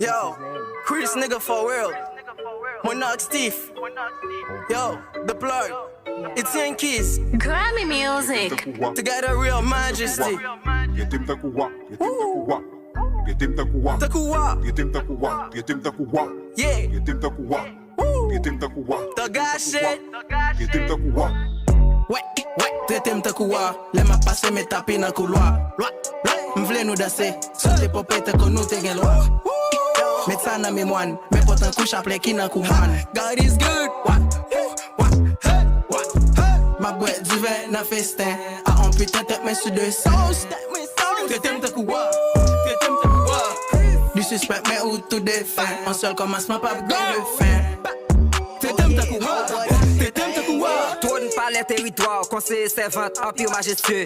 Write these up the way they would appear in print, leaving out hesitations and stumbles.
Yo, Chris nigga for real. Monarch Steef. Yo, the plug. It's Yankeez. Grammy music. To get a real majesty. Takuwa. Yeah. Thugashyt. Traitem takuwa. Le ma passe me tapi na couloir. M'vle nou danser. Sote popete kon nou te gen lwa. Met sa nan me mwan. Me potan kou chaple ki nan kouman. God is good. Ma boîte du vin na festin. A on putain tête mais sur deux sauces. Traitem takuwa. Du suspect mais ou tout défin. En seul commencement pas de fin. Traitem takuwa. Trône palais territoire, conseiller servante, empire majestueux.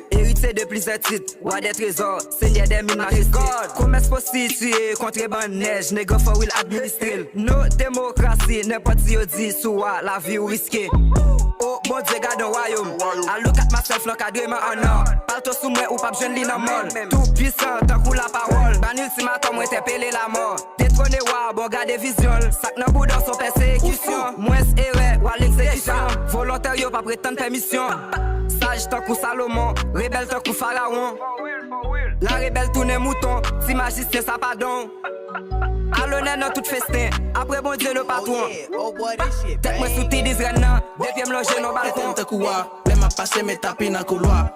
Héritier de plusieurs titres, roi des trésors, seigneur des mines majestueux. Commerce prostitué, contrebande neige, nègre for will administrer. Nos démocraties, n'importe qui dit soit la vie ou risquée. Oh bon Dieu, garde un royaume. I look at myself, l'encadrement en or. Parle-toi sous moi ou pas jeune li nan mol. Tout puissant, tant coup la parole. Ban ultimatum, moi t'es la mort. Détrôné wa, bon garde vision. Sac nan boudon son persécution. Moins erreur, ou à l'exécution. Volontaire yo pas prétendre permission. Sage tant coup Salomon, rebelle tant coup Pharaon. La rebelle tourne mouton, si magicien ça pardon. A l'honneur dans tout festin, après bon Dieu le patron. Tête moi sous tes d'Israël nan, depuis m'longer nos balcons. Takuwa, le ma passe me tapi na couloir.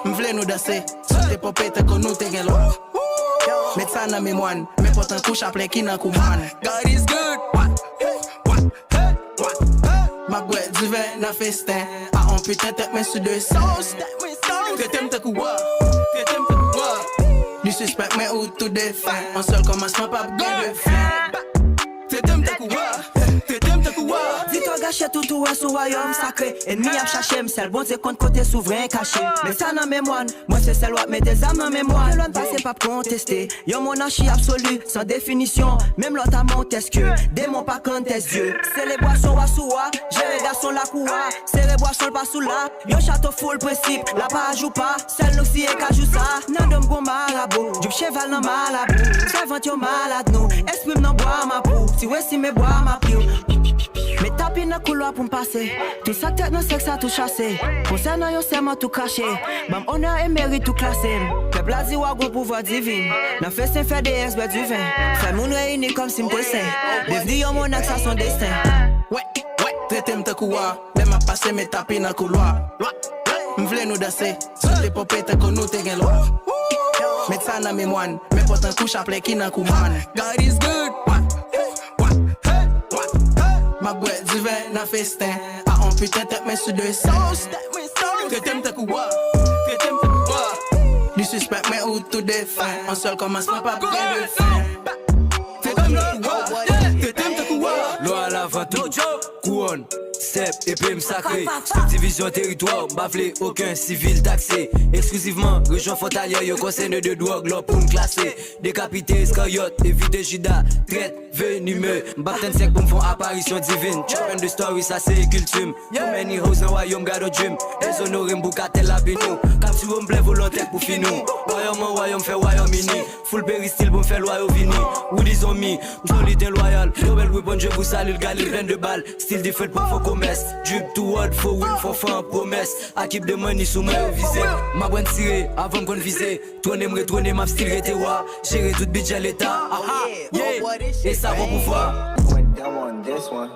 M'vle nou danser, sote popete kon nou te gen lwa. Met sa nan me mwan, me potan kou chaple ki nan kouman. God is good. Ma boîte du vin na festin. A on putain tête mais sur deux sauces. Traitem takuwa. Du suspect mais ou tout défin. En seul commencement pas de fin. Traitem takuwa. Dis Thugashyt tout est sous royaume sacré. Ennemi a cherché m'sel, bon Dieu compte côté souverain caché. Mais ça nan mémoine, moi c'est celle qui met des âmes dans mémoire. L'on passe pas contester, yon monarchie absolue, sans définition. Même l'autre à Montesquieu, démon pas conteste Dieu. C'est les boissons wa soua, gérer garçon la coua. C'est les boissons pas sous là, yon château full principe. La pas joue pas, celle nous si ka joue ça. Nan dom gon marabout, du cheval nan malabou. Servant yon malade nous, esprit nan bois ma pou. Si ouais si me bois ma piou. Mais tapis dans couloir pour me passer. Tout ça tête dans sexe à tout chasser. Concernant yon serment tout caché. Bam honneur et mérite tout classé. Peuple a dit wa gon pouvoir divin. Nan fait saint fait des experts du vin. Fait moun réuni comme si m'te saint. Devenu yon monarque ça son destin. Traitem takuwa, le ma passe me tapi na couloir. M'vle nou danser, sote popete kon nou te gen lwa. Met sa nan me mwan, me potan kou chaple ki nan kouman. God is good. Ma boîte du vin na festin. A on putain tête mais sur deux sauces. Traitem takuwa. Du suspect mais ou tout défin. En seul commencement pas de fin. Traitem takuwa. Loi à l'avant tout, couronne, step, épée m'sacré. Subdivision territoire, baflé, aucun civil taxé. Exclusivement, région frontalière, yo concerne de drogue, l'or pour m'classer. Décapité, escariote, éviter Judas, traite, venimeux. M'baptême sec pour m'font apparition divine. Champion de story, ça c'est cultume. Too many hoes dans royaume, garde au dream. Déshonoré m'boukatel la binou. Capture m'blé volontaire pour finou. Royaume en royaume, fait royaume mini. Full péristyle pour m'faire loyau vini. Ou disons mi, m'solide loyal. Double weapon, je vous salue, le galil, plein de balles. Style different pour faux commerce. Drip to word, for win, for fan, promesse. Akip de money sous moi au visé. Ma bonne tirée, avant qu'on visé. Tourner, me retourner, ma style rete wa. Gérer tout budget l'état. Ah ah, yeah. Et ça va pouvoir. Went down on this one.